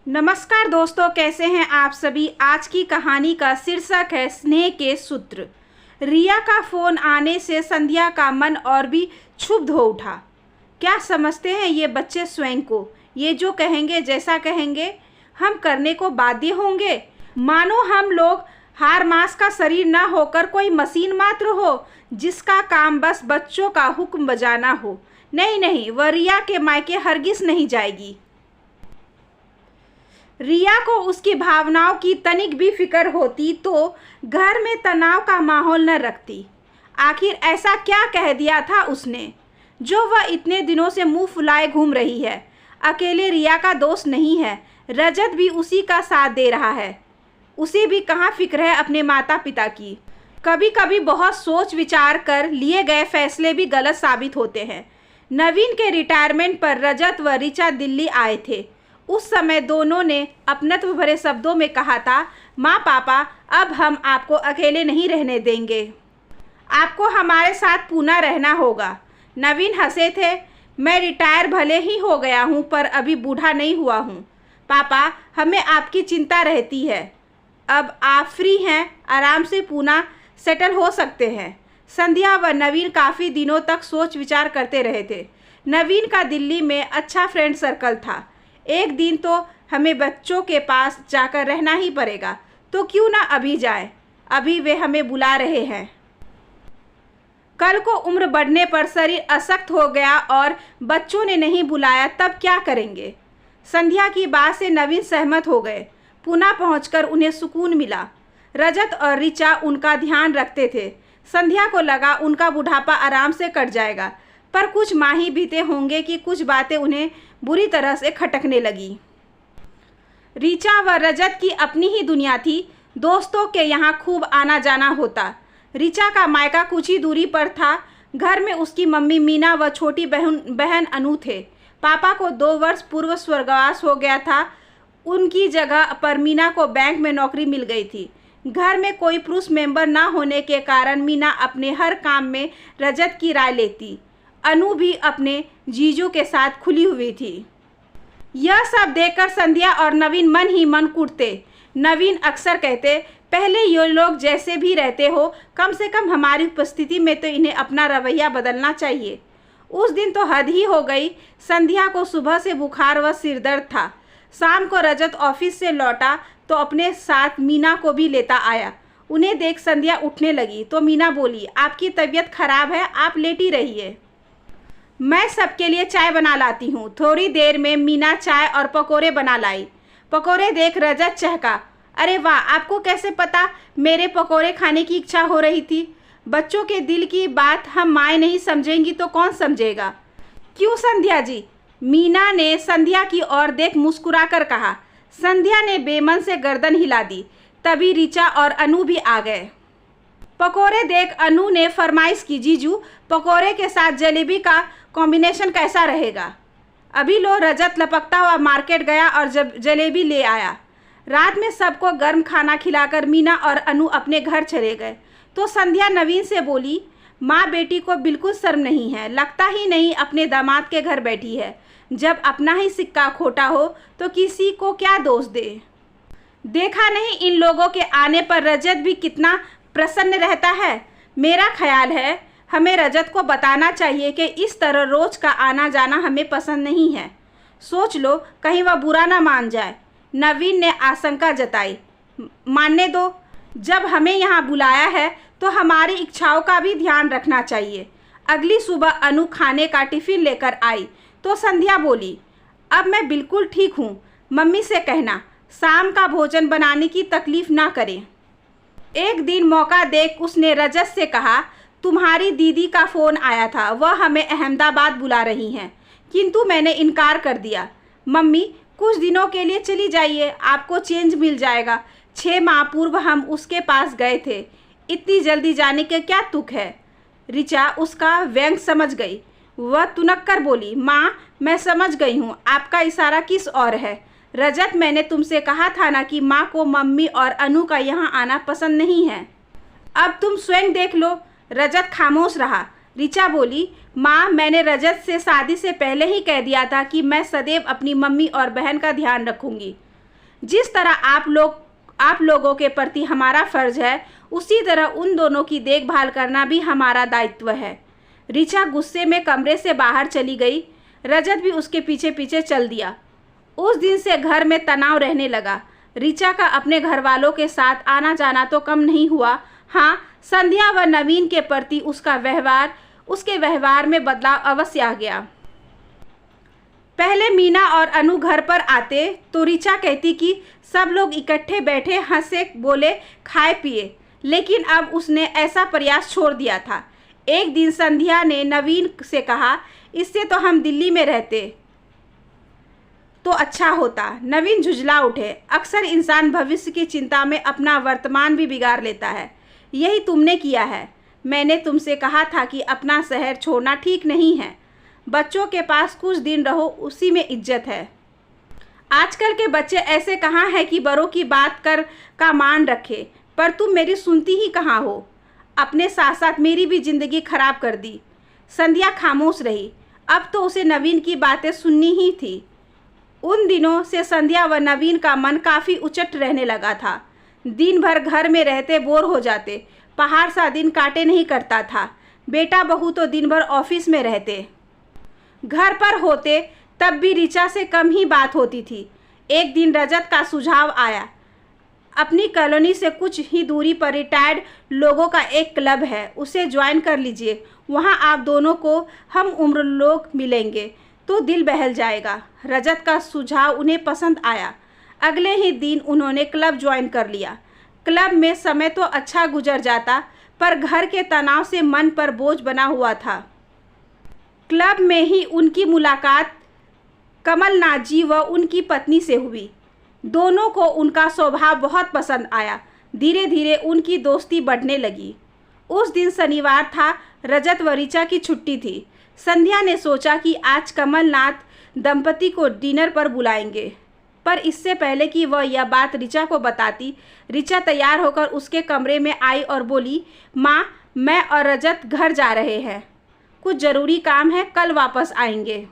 नमस्कार दोस्तों, कैसे हैं आप सभी। आज की कहानी का शीर्षक है स्नेह के सूत्र। रिया का फोन आने से संध्या का मन और भी क्षुब्ध हो उठा। क्या समझते हैं ये बच्चे स्वयं को? ये जो कहेंगे, जैसा कहेंगे हम करने को बाध्य होंगे। मानो हम लोग हार मास का शरीर ना होकर कोई मशीन मात्र हो जिसका काम बस बच्चों का हुक्म बजाना हो। नहीं नहीं, वह रिया के मायके हरगिज नहीं जाएगी। रिया को उसकी भावनाओं की तनिक भी फिक्र होती तो घर में तनाव का माहौल न रखती। आखिर ऐसा क्या कह दिया था उसने जो वह इतने दिनों से मुंह फुलाए घूम रही है। अकेले रिया का दोष नहीं है, रजत भी उसी का साथ दे रहा है। उसे भी कहाँ फिक्र है अपने माता पिता की। कभी कभी बहुत सोच विचार कर लिए गए फैसले भी गलत साबित होते हैं। नवीन के रिटायरमेंट पर रजत व ऋचा दिल्ली आए थे। उस समय दोनों ने अपनत्व भरे शब्दों में कहा था, माँ पापा, अब हम आपको अकेले नहीं रहने देंगे, आपको हमारे साथ पूना रहना होगा। नवीन हंसे थे, मैं रिटायर भले ही हो गया हूँ पर अभी बूढ़ा नहीं हुआ हूँ। पापा, हमें आपकी चिंता रहती है। अब आप फ्री हैं, आराम से पूना सेटल हो सकते हैं। संध्या व नवीन काफ़ी दिनों तक सोच विचार करते रहे थे। नवीन का दिल्ली में अच्छा फ्रेंड सर्कल था। एक दिन तो हमें बच्चों के पास जाकर रहना ही पड़ेगा, तो क्यों ना अभी जाए। अभी वे हमें बुला रहे हैं। कल को उम्र बढ़ने पर शरीर अशक्त हो गया और बच्चों ने नहीं बुलाया, तब क्या करेंगे। संध्या की बात से नवीन सहमत हो गए। पुणे पहुंचकर उन्हें सुकून मिला। रजत और ऋचा उनका ध्यान रखते थे। संध्या को लगा उनका बुढ़ापा आराम से कट जाएगा, पर कुछ माह ही बीते होंगे कि कुछ बातें उन्हें बुरी तरह से खटकने लगी। ऋचा व रजत की अपनी ही दुनिया थी। दोस्तों के यहाँ खूब आना जाना होता। ऋचा का मायका कुछ ही दूरी पर था। घर में उसकी मम्मी मीना व छोटी बहन अनु थे। पापा को 2 वर्ष पूर्व स्वर्गवास हो गया था। उनकी जगह पर मीना को बैंक में नौकरी मिल गई थी। घर में कोई पुरुष मेंबर ना होने के कारण मीना अपने हर काम में रजत की राय लेती। अनु भी अपने जीजू के साथ खुली हुई थी। यह सब देखकर संध्या और नवीन मन ही मन कूटते। नवीन अक्सर कहते, पहले ये लोग जैसे भी रहते हो, कम से कम हमारी उपस्थिति में तो इन्हें अपना रवैया बदलना चाहिए। उस दिन तो हद ही हो गई। संध्या को सुबह से बुखार व सिरदर्द था। शाम को रजत ऑफिस से लौटा तो अपने साथ मीना को भी लेता आया। उन्हें देख संध्या उठने लगी तो मीना बोली, आपकी तबीयत खराब है, आप लेटी रहिए, मैं सबके लिए चाय बना लाती हूँ। थोड़ी देर में मीना चाय और पकोड़े बना लाई। पकोड़े देख रजत चहका, अरे वाह, आपको कैसे पता मेरे पकोड़े खाने की इच्छा हो रही थी। बच्चों के दिल की बात हम माएँ नहीं समझेंगी तो कौन समझेगा। क्यों संध्या जी? मीना ने संध्या की ओर देख मुस्कुरा कर कहा। संध्या ने बेमन से गर्दन हिला दी। तभी ऋचा और अनु भी आ गए। पकोड़े देख अनु ने फरमाइश की, जीजू पकोड़े के साथ जलेबी का कॉम्बिनेशन कैसा रहेगा। अभी लो। रजत लपकता हुआ मार्केट गया और जलेबी ले आया। रात में सबको गर्म खाना खिलाकर मीना और अनु अपने घर चले गए तो संध्या नवीन से बोली, माँ बेटी को बिल्कुल शर्म नहीं है, लगता ही नहीं अपने दामाद के घर बैठी है। जब अपना ही सिक्का खोटा हो तो किसी को क्या दोष दे। देखा नहीं इन लोगों के आने पर रजत भी कितना प्रसन्न रहता है। मेरा ख्याल है हमें रजत को बताना चाहिए कि इस तरह रोज का आना जाना हमें पसंद नहीं है। सोच लो, कहीं वह बुरा ना मान जाए। नवीन ने आशंका जताई। मानने दो, जब हमें यहाँ बुलाया है तो हमारी इच्छाओं का भी ध्यान रखना चाहिए। अगली सुबह अनु खाने का टिफिन लेकर आई तो संध्या बोली, अब मैं बिल्कुल ठीक हूँ। मम्मी से कहना शाम का भोजन बनाने की तकलीफ ना करें। एक दिन मौका देख उसने रजत से कहा, तुम्हारी दीदी का फ़ोन आया था, वह हमें अहमदाबाद बुला रही हैं, किंतु मैंने इनकार कर दिया। मम्मी, कुछ दिनों के लिए चली जाइए, आपको चेंज मिल जाएगा। 6 माह पूर्व हम उसके पास गए थे, इतनी जल्दी जाने के क्या तुक है। ऋचा उसका व्यंग समझ गई। वह तुनक कर बोली, माँ मैं समझ गई हूँ, आपका इशारा किस और है। रजत, मैंने तुमसे कहा था ना कि माँ को मम्मी और अनु का यहाँ आना पसंद नहीं है। अब तुम स्वयं देख लो। रजत खामोश रहा। ऋचा बोली, माँ मैंने रजत से शादी से पहले ही कह दिया था कि मैं सदैव अपनी मम्मी और बहन का ध्यान रखूंगी। जिस तरह आप लोगों के प्रति हमारा फर्ज है, उसी तरह उन दोनों की देखभाल करना भी हमारा दायित्व है। ऋचा गुस्से में कमरे से बाहर चली गई। रजत भी उसके पीछे पीछे चल दिया। उस दिन से घर में तनाव रहने लगा। ऋचा का अपने घर वालों के साथ आना जाना तो कम नहीं हुआ। हाँ, संध्या व नवीन के प्रति उसके व्यवहार में बदलाव अवश्य आ गया। पहले मीना और अनु घर पर आते तो ऋचा कहती कि सब लोग इकट्ठे बैठे, हंसे बोले, खाए पिए, लेकिन अब उसने ऐसा प्रयास छोड़ दिया था। एक दिन संध्या ने नवीन से कहा, इससे तो हम दिल्ली में रहते तो अच्छा होता। नवीन झुंझला उठे। अक्सर इंसान भविष्य की चिंता में अपना वर्तमान भी बिगाड़ लेता है। यही तुमने किया है। मैंने तुमसे कहा था कि अपना शहर छोड़ना ठीक नहीं है। बच्चों के पास कुछ दिन रहो, उसी में इज्जत है। आजकल के बच्चे ऐसे कहाँ हैं कि बड़ों की बात का मान रखे, पर तुम मेरी सुनती ही कहाँ हो। अपने साथ साथ मेरी भी जिंदगी खराब कर दी। संध्या खामोश रही। अब तो उसे नवीन की बातें सुननी ही थी। उन दिनों से संध्या व नवीन का मन काफ़ी उचट रहने लगा था। दिन भर घर में रहते बोर हो जाते। पहाड़ सा दिन काटे नहीं करता था। बेटा बहू तो दिन भर ऑफिस में रहते, घर पर होते, तब भी ऋचा से कम ही बात होती थी। एक दिन रजत का सुझाव आया, अपनी कॉलोनी से कुछ ही दूरी पर रिटायर्ड लोगों का एक क्लब है, उसे ज्वाइन कर लीजिए। वहाँ आप दोनों को हम उम्र लोग मिलेंगे तो दिल बहल जाएगा। रजत का सुझाव उन्हें पसंद आया। अगले ही दिन उन्होंने क्लब ज्वाइन कर लिया। क्लब में समय तो अच्छा गुजर जाता, पर घर के तनाव से मन पर बोझ बना हुआ था। क्लब में ही उनकी मुलाकात कमलनाथ जी व उनकी पत्नी से हुई। दोनों को उनका स्वभाव बहुत पसंद आया। धीरे धीरे उनकी दोस्ती बढ़ने लगी। उस दिन शनिवार था। रजत व ऋचा की छुट्टी थी। संध्या ने सोचा कि आज कमलनाथ दंपति को डिनर पर बुलाएंगे, पर इससे पहले कि वह यह बात ऋचा को बताती, ऋचा तैयार होकर उसके कमरे में आई और बोली, माँ, मैं और रजत घर जा रहे हैं, कुछ ज़रूरी काम है, कल वापस आएंगे।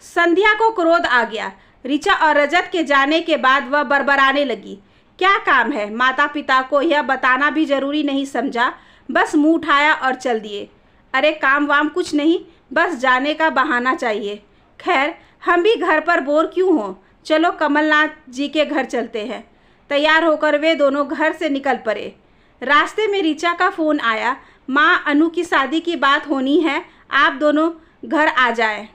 संध्या को क्रोध आ गया। ऋचा और रजत के जाने के बाद वह बड़बड़ाने लगी। क्या काम है? माता पिता को यह बताना भी ज़रूरी नहीं समझा, बस मुंह उठाया और चल दिए। अरे काम वाम कुछ नहीं, बस जाने का बहाना चाहिए। खैर, हम भी घर पर बोर क्यों हों, चलो कमलनाथ जी के घर चलते हैं। तैयार होकर वे दोनों घर से निकल पड़े। रास्ते में ऋचा का फ़ोन आया, माँ, अनु की शादी की बात होनी है, आप दोनों घर आ जाएं।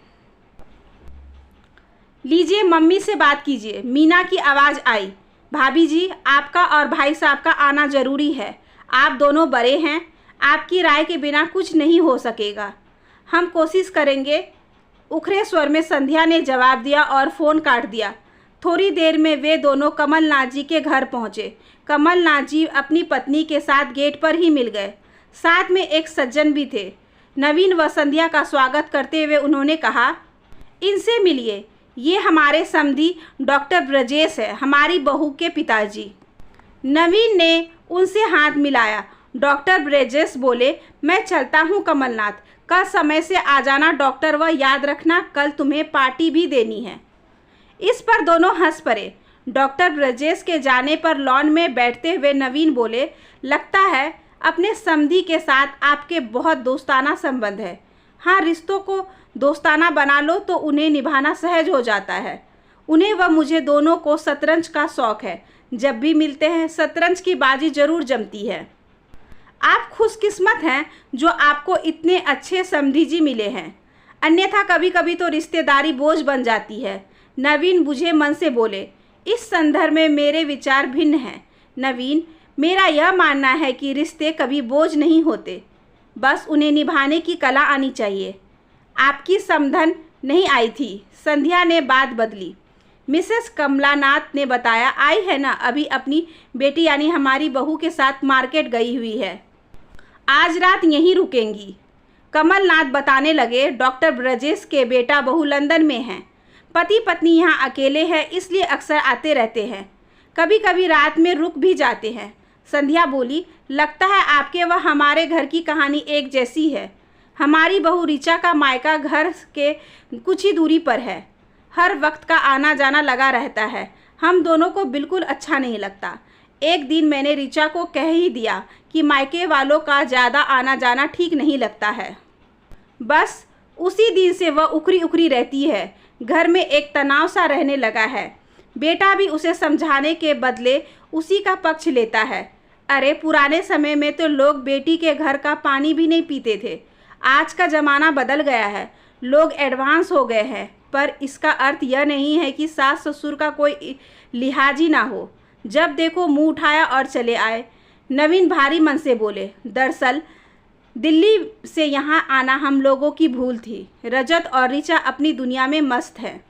लीजिए, मम्मी से बात कीजिए। मीना की आवाज़ आई। भाभी जी, आपका और भाई साहब का आना ज़रूरी है। आप दोनों बड़े हैं, आपकी राय के बिना कुछ नहीं हो सकेगा। हम कोशिश करेंगे, उखरे स्वर में संध्या ने जवाब दिया और फ़ोन काट दिया। थोड़ी देर में वे दोनों कमलनाथ जी के घर पहुँचे। कमलनाथ जी अपनी पत्नी के साथ गेट पर ही मिल गए। साथ में एक सज्जन भी थे। नवीन व संध्या का स्वागत करते हुए उन्होंने कहा, इनसे मिलिए, ये हमारे समधी डॉक्टर ब्रजेश है, हमारी बहू के पिताजी। नवीन ने उनसे हाथ मिलाया। डॉक्टर ब्रजेश बोले, मैं चलता हूँ कमलनाथ, कल समय से आ जाना डॉक्टर, व याद रखना कल तुम्हें पार्टी भी देनी है। इस पर दोनों हंस पड़े। डॉक्टर ब्रजेश के जाने पर लॉन में बैठते हुए नवीन बोले, लगता है अपने समधी के साथ आपके बहुत दोस्ताना संबंध है। हाँ, रिश्तों को दोस्ताना बना लो तो उन्हें निभाना सहज हो जाता है। उन्हें व मुझे दोनों को शतरंज का शौक़ है। जब भी मिलते हैं शतरंज की बाजी ज़रूर जमती है। आप खुशकिस्मत हैं जो आपको इतने अच्छे समधी जी मिले हैं, अन्यथा कभी कभी तो रिश्तेदारी बोझ बन जाती है। नवीन बुझे मन से बोले, इस संदर्भ में मेरे विचार भिन्न हैं। नवीन, मेरा यह मानना है कि रिश्ते कभी बोझ नहीं होते, बस उन्हें निभाने की कला आनी चाहिए। आपकी समधन नहीं आई थी। संध्या ने बात बदली। मिसेस कमलानाथ ने बताया, आई है ना, अभी अपनी बेटी यानी हमारी बहू के साथ मार्केट गई हुई है, आज रात यहीं रुकेंगी। कमलनाथ बताने लगे, डॉक्टर ब्रजेश के बेटा बहू लंदन में हैं, पति पत्नी यहाँ अकेले हैं, इसलिए अक्सर आते रहते हैं, कभी कभी रात में रुक भी जाते हैं। संध्या बोली, लगता है आपके व हमारे घर की कहानी एक जैसी है। हमारी बहू ऋचा का मायका घर के कुछ ही दूरी पर है, हर वक्त का आना जाना लगा रहता है। हम दोनों को बिल्कुल अच्छा नहीं लगता। एक दिन मैंने ऋचा को कह ही दिया कि मायके वालों का ज़्यादा आना जाना ठीक नहीं लगता है। बस उसी दिन से वह उखरी उखरी रहती है। घर में एक तनाव सा रहने लगा है। बेटा भी उसे समझाने के बदले उसी का पक्ष लेता है। अरे पुराने समय में तो लोग बेटी के घर का पानी भी नहीं पीते थे। आज का ज़माना बदल गया है, लोग एडवांस हो गए हैं। पर इसका अर्थ यह नहीं है कि सास ससुर का कोई लिहाज ही ना हो। जब देखो मुंह उठाया और चले आए। नवीन भारी मन से बोले, दरअसल दिल्ली से यहाँ आना हम लोगों की भूल थी। रजत और ऋचा अपनी दुनिया में मस्त है,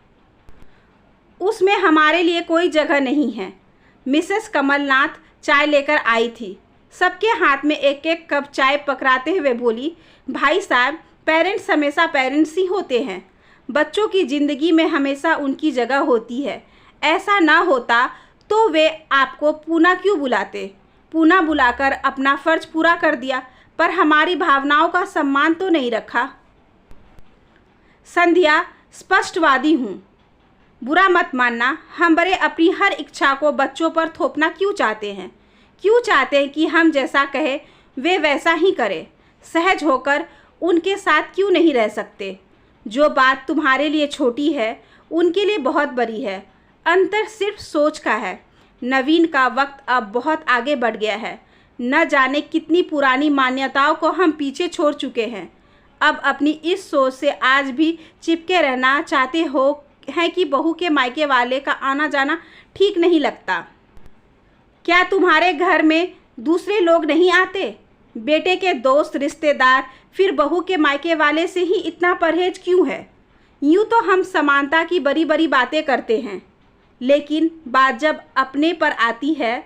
उसमें हमारे लिए कोई जगह नहीं है। मिसेस कमलनाथ चाय लेकर आई थी। सबके हाथ में एक एक कप चाय पकड़ाते हुए बोली, भाई साहब, पेरेंट्स हमेशा पेरेंट्स ही होते हैं। बच्चों की ज़िंदगी में हमेशा उनकी जगह होती है। ऐसा ना होता तो वे आपको पूना क्यों बुलाते? पूना बुलाकर अपना फ़र्ज पूरा कर दिया, पर हमारी भावनाओं का सम्मान तो नहीं रखा। संध्या स्पष्टवादी हूँ, बुरा मत मानना। हम बड़े अपनी हर इच्छा को बच्चों पर थोपना क्यों चाहते हैं? क्यों चाहते हैं कि हम जैसा कहें वे वैसा ही करें? सहज होकर उनके साथ क्यों नहीं रह सकते? जो बात तुम्हारे लिए छोटी है उनके लिए बहुत बड़ी है। अंतर सिर्फ सोच का है। नवीन का वक्त अब बहुत आगे बढ़ गया है। न जाने कितनी पुरानी मान्यताओं को हम पीछे छोड़ चुके हैं। अब अपनी इस सोच से आज भी चिपके रहना चाहते हो हैं कि बहू के मायके वाले का आना जाना ठीक नहीं लगता। क्या तुम्हारे घर में दूसरे लोग नहीं आते? बेटे के दोस्त रिश्तेदार, फिर बहू के मायके वाले से ही इतना परहेज क्यों है? यूँ तो हम समानता की बड़ी बड़ी बातें करते हैं, लेकिन बात जब अपने पर आती है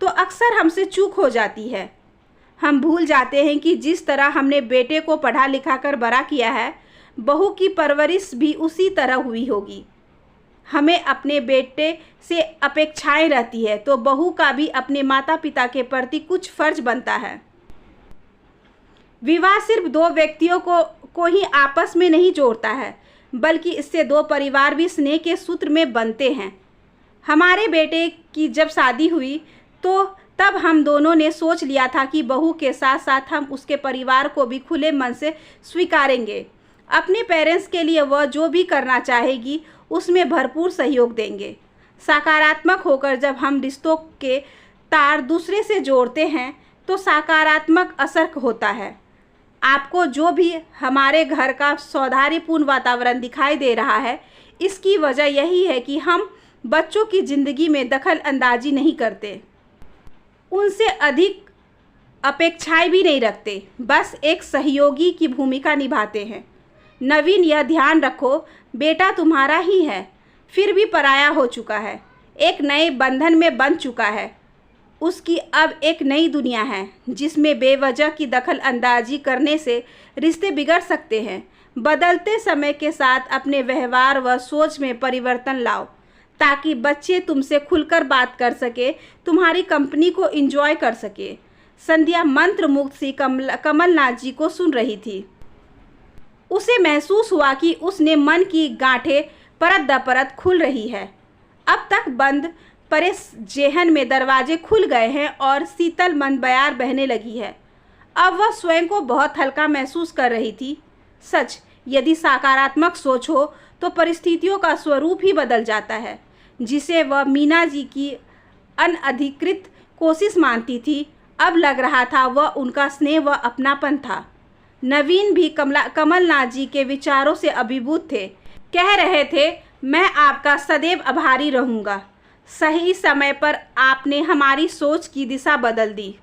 तो अक्सर हमसे चूक हो जाती है। हम भूल जाते हैं कि जिस तरह हमने बेटे को पढ़ा लिखा कर बड़ा किया है, बहू की परवरिश भी उसी तरह हुई होगी। हमें अपने बेटे से अपेक्षाएं रहती है, तो बहू का भी अपने माता पिता के प्रति कुछ फर्ज बनता है। विवाह सिर्फ दो व्यक्तियों को ही आपस में नहीं जोड़ता है, बल्कि इससे दो परिवार भी स्नेह के सूत्र में बनते हैं। हमारे बेटे की जब शादी हुई तो तब हम दोनों ने सोच लिया था कि बहू के साथ साथ हम उसके परिवार को भी खुले मन से स्वीकारेंगे। अपने पेरेंट्स के लिए वह जो भी करना चाहेगी उसमें भरपूर सहयोग देंगे। सकारात्मक होकर जब हम रिश्तों के तार दूसरे से जोड़ते हैं तो सकारात्मक असर होता है। आपको जो भी हमारे घर का सौहार्दपूर्ण वातावरण दिखाई दे रहा है, इसकी वजह यही है कि हम बच्चों की ज़िंदगी में दखल अंदाजी नहीं करते, उनसे अधिक अपेक्षाएं भी नहीं रखते, बस एक सहयोगी की भूमिका निभाते हैं। नवीन, यह ध्यान रखो, बेटा तुम्हारा ही है, फिर भी पराया हो चुका है, एक नए बंधन में बंध चुका है। उसकी अब एक नई दुनिया है जिसमें बेवजह की दखल अंदाजी करने से रिश्ते बिगड़ सकते हैं। बदलते समय के साथ अपने व्यवहार व सोच में परिवर्तन लाओ ताकि बच्चे तुमसे खुलकर बात कर सके, तुम्हारी कंपनी को एंजॉय कर सके। संध्या मंत्रमुग्ध सी कमलनाथ जी को सुन रही थी। उसे महसूस हुआ कि उसने मन की गांठें परत दर परत खुल रही है। अब तक बंद परे जेहन में दरवाजे खुल गए हैं और शीतल मंद बयार बहने लगी है। अब वह स्वयं को बहुत हल्का महसूस कर रही थी। सच, यदि सकारात्मक सोच हो तो परिस्थितियों का स्वरूप ही बदल जाता है। जिसे वह मीना जी की अनधिकृत कोशिश मानती थी, अब लग रहा था वह उनका स्नेह व अपनापन था। नवीन भी कमलनाथ जी के विचारों से अभिभूत थे। कह रहे थे, मैं आपका सदैव आभारी रहूँगा। सही समय पर आपने हमारी सोच की दिशा बदल दी,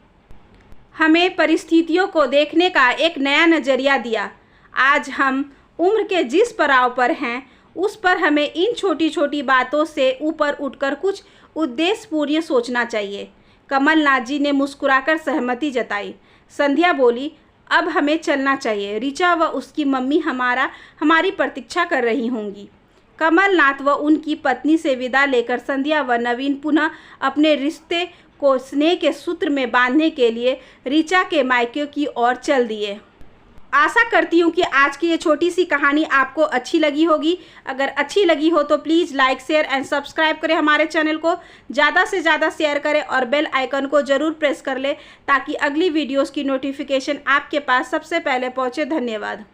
हमें परिस्थितियों को देखने का एक नया नज़रिया दिया। आज हम उम्र के जिस पड़ाव पर हैं उस पर हमें इन छोटी छोटी बातों से ऊपर उठकर कुछ उद्देश्यपूर्ण सोचना चाहिए। कमलनाथ जी ने मुस्कुराकर सहमति जताई। संध्या बोली, अब हमें चलना चाहिए। ऋचा व उसकी मम्मी हमारी प्रतीक्षा कर रही होंगी। कमलनाथ व उनकी पत्नी से विदा लेकर संध्या व नवीन पुनः अपने रिश्ते को स्नेह के सूत्र में बांधने के लिए ऋचा के मायके की ओर चल दिए। आशा करती हूँ कि आज की ये छोटी सी कहानी आपको अच्छी लगी होगी। अगर अच्छी लगी हो तो please like share and subscribe करें हमारे चैनल को, ज़्यादा से ज़्यादा शेयर करें और बेल आइकन को ज़रूर प्रेस कर लें ताकि अगली वीडियोस की नोटिफिकेशन आपके पास सबसे पहले पहुँचे। धन्यवाद।